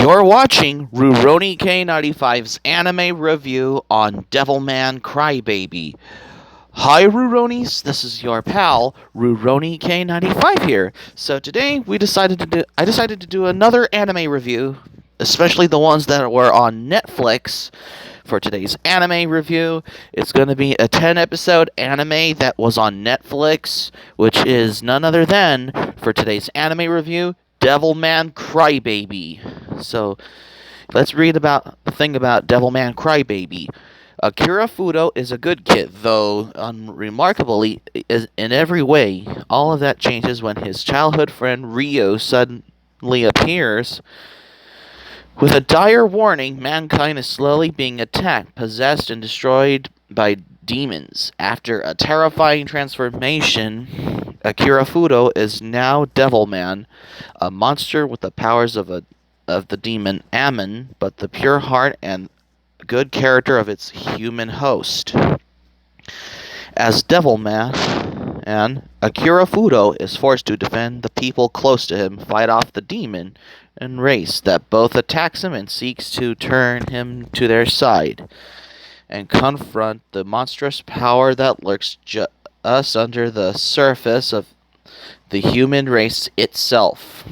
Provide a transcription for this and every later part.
You're watching Rurouni K95's anime review on Devilman Crybaby. Hi Ruronis, this is your pal Rurouni K95 here. So today I decided to do another anime review, especially the ones that were on Netflix. For today's anime review, it's going to be a 10-episode anime that was on Netflix, which is none other than, for today's anime review, Devilman Crybaby. So, let's read about the thing about Devilman Crybaby. Akira Fudo is a good kid, though unremarkably in every way. All of that changes when his childhood friend Ryo suddenly appears. With a dire warning, mankind is slowly being attacked, possessed, and destroyed by demons. After a terrifying transformation, Akira Fudo is now Devilman, a monster with the powers of the demon Ammon, but the pure heart and good character of its human host. As Devilman, Akira Fudo is forced to defend the people close to him, fight off the demon and race that both attacks him and seeks to turn him to their side, and confront the monstrous power that lurks just under the surface of the human race itself.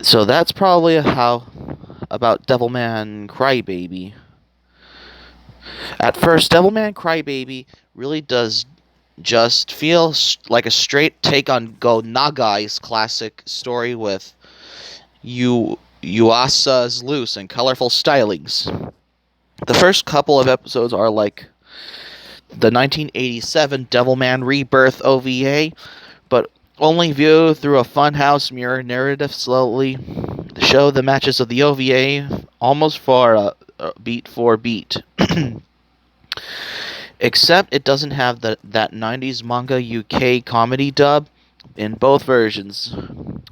So that's probably how about Devilman Crybaby. At first, Devilman Crybaby really does just feel like a straight take on Go Nagai's classic story with Yuasa's loose and colorful stylings. The first couple of episodes are like the 1987 Devilman Rebirth OVA, but only viewed through a funhouse mirror narrative slowly show the matches of the OVA almost beat for beat. Except it doesn't have that 90s manga UK comedy dub in both versions.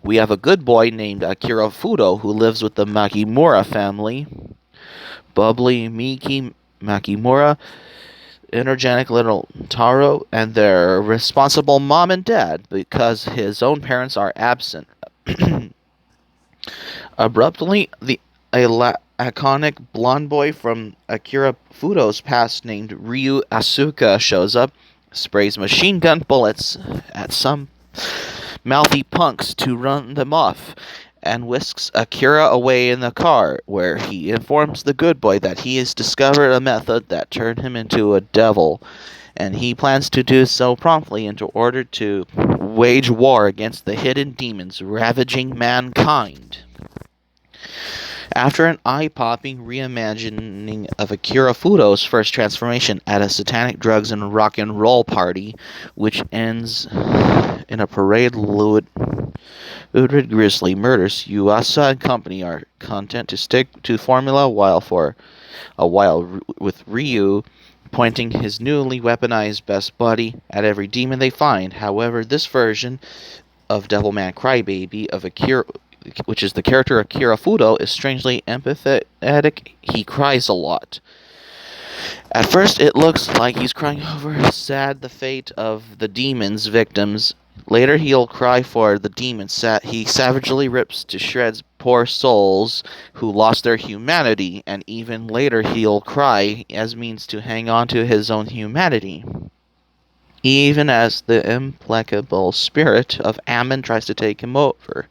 We have a good boy named Akira Fudo who lives with the Makimura family. Bubbly Miki Makimura, energetic little Taro, and their responsible mom and dad because his own parents are absent. Abruptly, a laconic blonde boy from Akira Fudo's past named Ryu Asuka shows up, sprays machine gun bullets at some mouthy punks to run them off, and whisks Akira away in the car, where he informs the good boy that he has discovered a method that turned him into a devil, and he plans to do so promptly in order to wage war against the hidden demons ravaging mankind. After an eye-popping reimagining of Akira Fudo's first transformation at a satanic drugs and rock and roll party, which ends in a parade loaded with grisly murders, Yuasa and company are content to stick to formula for a while, with Ryu pointing his newly weaponized best buddy at every demon they find. However, this version of Devilman Crybaby of Akira, which is the character Akira Fudo, is strangely empathetic. He cries a lot. At first, it looks like he's crying over the fate of the demon's victims. Later, he'll cry for the demons he savagely rips to shreds poor souls who lost their humanity, and even later he'll cry as means to hang on to his own humanity, even as the implacable spirit of Ammon tries to take him over.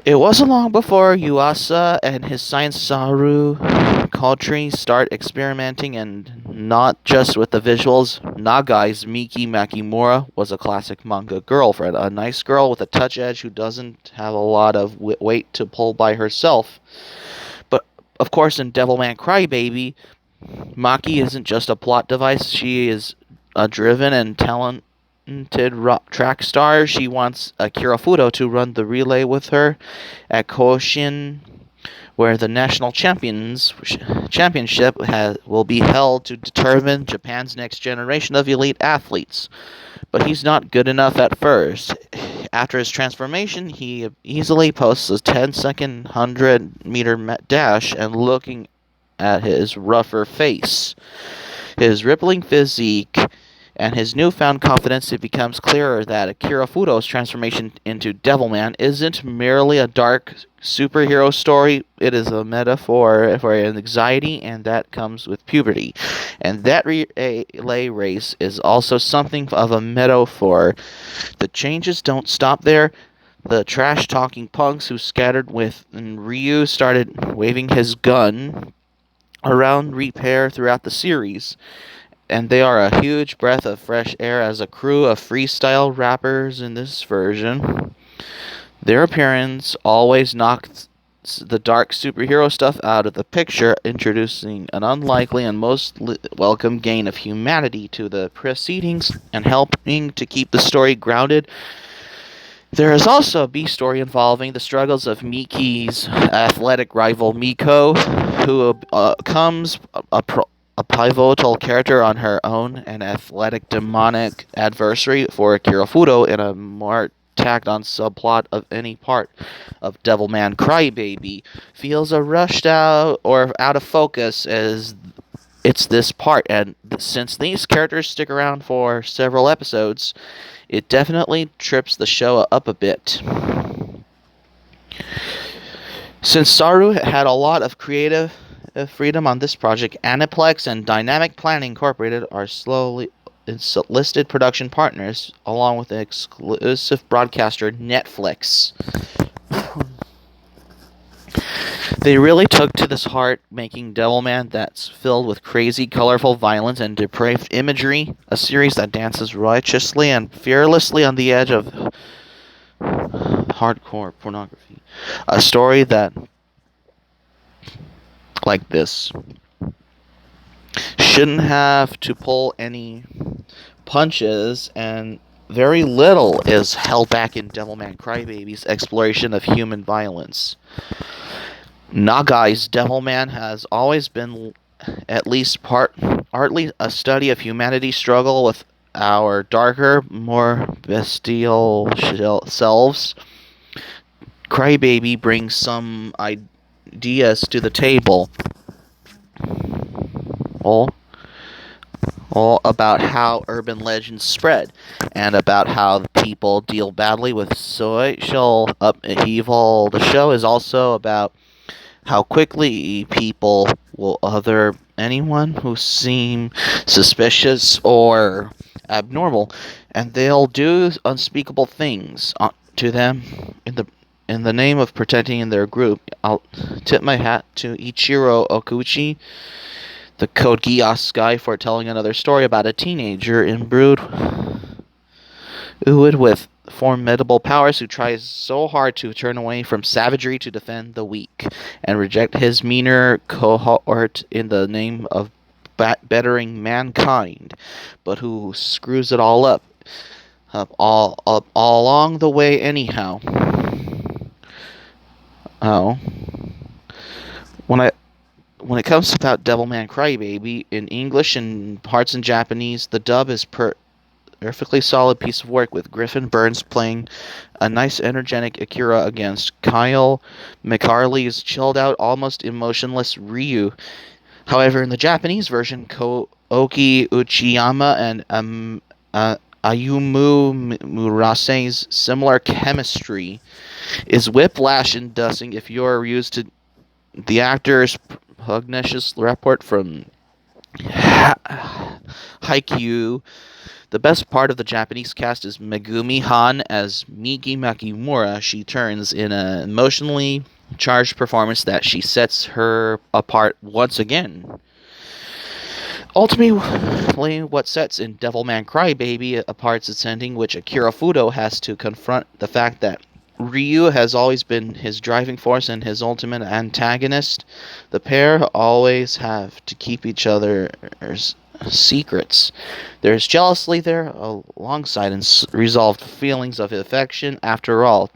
It wasn't long before Yuasa and his science Saru Kaltri start experimenting, and not just with the visuals. Nagai's Miki Makimura was a classic manga girlfriend, a nice girl with a touch edge who doesn't have a lot of weight to pull by herself. But, of course, in Devilman Crybaby, Maki isn't just a plot device. She is a driven and talented track star. She wants Akira Fudo to run the relay with her at Koshin, where the national championship will be held to determine Japan's next generation of elite athletes. But he's not good enough at first. After his transformation, he easily posts a 10-second 100-meter dash, and looking at his rougher face, his rippling physique, and his newfound confidence, it becomes clearer that Akira Fudo's transformation into Devilman isn't merely a dark superhero story. It is a metaphor for anxiety, and that comes with puberty. And that relay race is also something of a metaphor. The changes don't stop there. The trash-talking punks who scattered with and Ryu started waving his gun around repair throughout the series, and they are a huge breath of fresh air as a crew of freestyle rappers in this version. Their appearance always knocks the dark superhero stuff out of the picture, introducing an unlikely and most welcome gain of humanity to the proceedings and helping to keep the story grounded. There is also a B story involving the struggles of Miki's athletic rival Miko, who becomes a pivotal character on her own, an athletic demonic adversary for Akira Fudo in a more tacked on subplot of any part of Devilman Crybaby. Feels a rushed out or out of focus as it's this part, and since these characters stick around for several episodes, it definitely trips the show up a bit. Since Saru had a lot of creative freedom on this project, Aniplex and Dynamic Planning Incorporated are slowly listed production partners, along with the exclusive broadcaster Netflix. They really took to this heart, making Devilman that's filled with crazy, colorful violence and depraved imagery, a series that dances righteously and fearlessly on the edge of hardcore pornography. A story that, like this, shouldn't have to pull any punches, and very little is held back in Devilman Crybaby's exploration of human violence. Nagai's Devilman has always been at least partly a study of humanity's struggle with our darker, more bestial selves. Crybaby brings some ideas to the table, all about how urban legends spread, and about how people deal badly with social upheaval. The show is also about how quickly people will other anyone who seem suspicious or abnormal, and they'll do unspeakable things to them in the name of protecting their group. I'll tip my hat to Ichiro Okuchi, the Code Geass guy, for telling another story about a teenager imbued with formidable powers who tries so hard to turn away from savagery to defend the weak and reject his meaner cohort in the name of bettering mankind, but who screws it all up all along the way anyhow. When it comes about Devilman Crybaby, in English and parts in Japanese, the dub is perfectly solid piece of work, with Griffin Burns playing a nice energetic Akira against Kyle McCarley's chilled out, almost emotionless Ryu. However, in the Japanese version, Koki Uchiyama and Ayumu Murase's similar chemistry is whiplash-inducing if you're used to the actor's pugnacious report from Haikyuu. The best part of the Japanese cast is Megumi Han as Miki Makimura. She turns in an emotionally charged performance that she sets her apart once again. Ultimately, what sets in Devilman Crybaby apart is its ending, which Akira Fudo has to confront the fact that Ryu has always been his driving force and his ultimate antagonist. The pair always have to keep each other's secrets. There's jealousy there alongside unresolved feelings of affection. After all,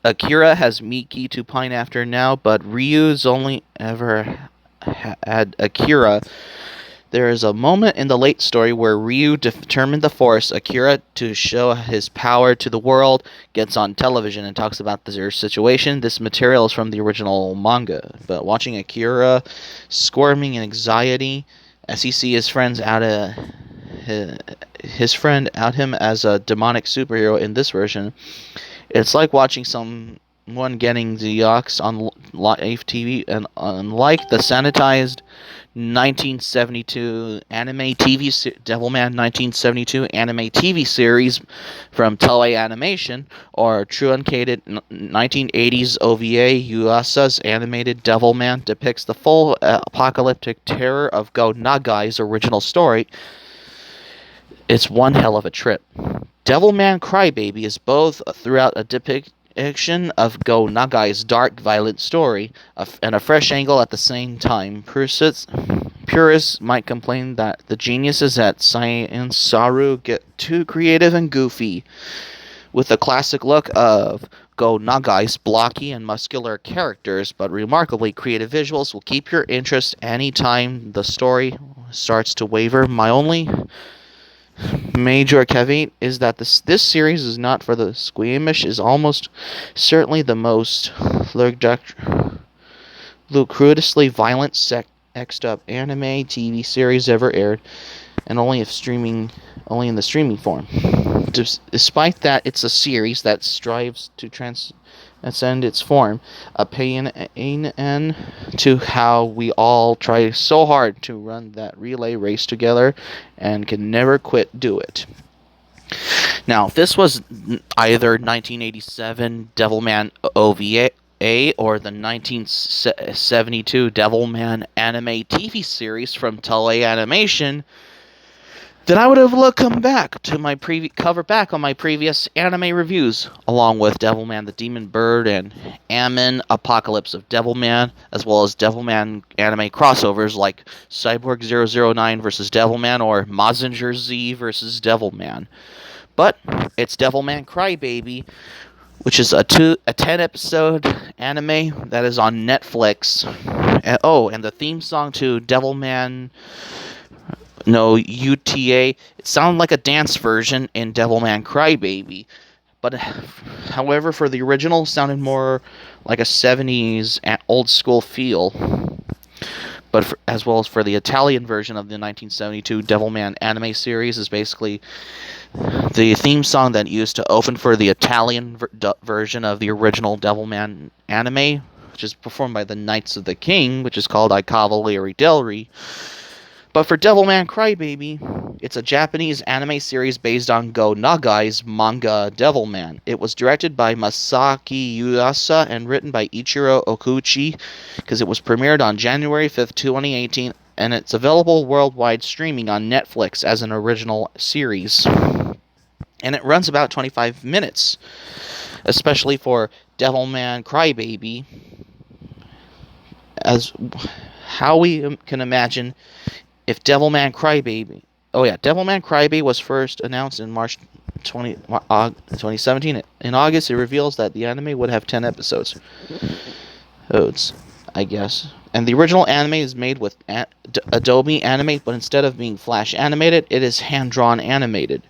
Akira has Miki to pine after now, but Ryu's only ever had Akira. There is a moment in the late story where Ryu determined to force Akira to show his power to the world, gets on television and talks about their situation. This material is from the original manga, but watching Akira squirming in anxiety as he sees his friends out of his friend out him as a demonic superhero in this version. It's like watching someone getting the ox on live TV, and unlike the sanitized 1972 anime Devilman 1972 anime TV series from Toei Animation, or truncated 1980s OVA, Yuasa's animated Devilman depicts the full apocalyptic terror of Go Nagai's original story. It's one hell of a trip. Devilman Crybaby is both throughout a depiction of Go Nagai's dark, violent story, and a fresh angle at the same time. Purists might complain that the geniuses at Science Saru get too creative and goofy, with the classic look of Go Nagai's blocky and muscular characters, but remarkably creative visuals will keep your interest anytime the story starts to waver. My only major caveat is that this series is not for the squeamish, is almost certainly the most ludicrously violent sexed up anime TV series ever aired, and only in the streaming form. Despite that, it's a series that strives to transcend its form, a pain to how we all try so hard to run that relay race together and can never quit do it. Now, if this was either 1987 Devilman OVA or the 1972 Devilman anime TV series from Toei Animation, then I would have come back to my cover back on my previous anime reviews, along with Devilman the Demon Bird and Ammon Apocalypse of Devilman, as well as Devilman anime crossovers like Cyborg 009 vs. Devilman or Mazinger Z vs. Devilman. But it's Devilman Crybaby, which is a 10-episode anime that is on Netflix. And the theme song to Devilman No UTA, it sounded like a dance version in Devilman Crybaby, but however, for the original, it sounded more like a 70s old school feel. But as well as for the Italian version of the 1972 Devilman anime series, is basically the theme song that used to open for the Italian version of the original Devilman anime, which is performed by the Knights of the King, which is called I Cavalieri del Re. But for Devilman Crybaby, it's a Japanese anime series based on Go Nagai's manga Devilman. It was directed by Masaki Yuasa and written by Ichiro Okuchi, because it was premiered on January 5th, 2018, and it's available worldwide streaming on Netflix as an original series. And it runs about 25 minutes, especially for Devilman Crybaby, as how we can imagine if Devilman Crybaby... Devilman Crybaby was first announced in March 2017. In August, it reveals that the anime would have 10 episodes. I guess. And the original anime is made with Adobe Animate, but instead of being flash animated, it is hand-drawn animated.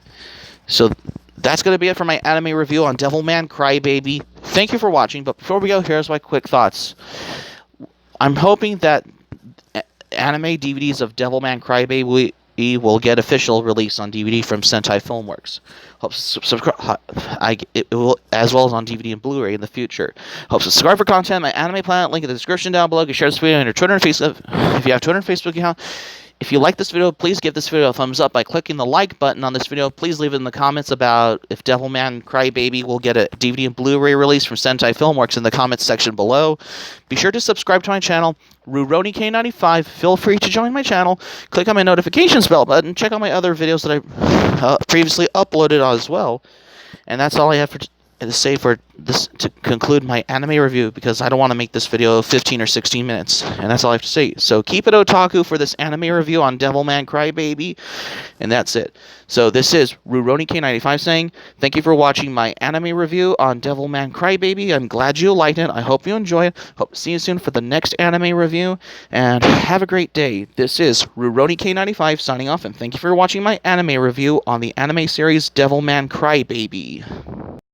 So that's going to be it for my anime review on Devilman Crybaby. Thank you for watching, but before we go, here's my quick thoughts. I'm hoping that anime DVDs of Devilman Crybaby will get official release on DVD from Sentai Filmworks. Hope subscribe. It will, as well as on DVD and Blu-ray in the future. Hope subscribe for content. My Anime Planet link in the description down below. You can share this video on your Twitter and Facebook. If you have Twitter and Facebook account. If you like this video, please give this video a thumbs up by clicking the like button on this video. Please leave it in the comments about if Devilman Crybaby will get a DVD and Blu-ray release from Sentai Filmworks in the comments section below. Be sure to subscribe to my channel, RuRoniK95. Feel free to join my channel. Click on my notifications bell button. Check out my other videos that I previously uploaded as well. And that's all I have to say for this to conclude my anime review, because I don't want to make this video 15 or 16 minutes, and that's all I have to say. So keep it otaku for this anime review on Devilman Crybaby, and that's it. So this is RuRoniK95 saying thank you for watching my anime review on Devilman Crybaby. I'm glad you liked it. I hope you enjoy it. Hope to see you soon for the next anime review, and have a great day. This is RuRoniK95 signing off, and thank you for watching my anime review on the anime series Devilman Crybaby.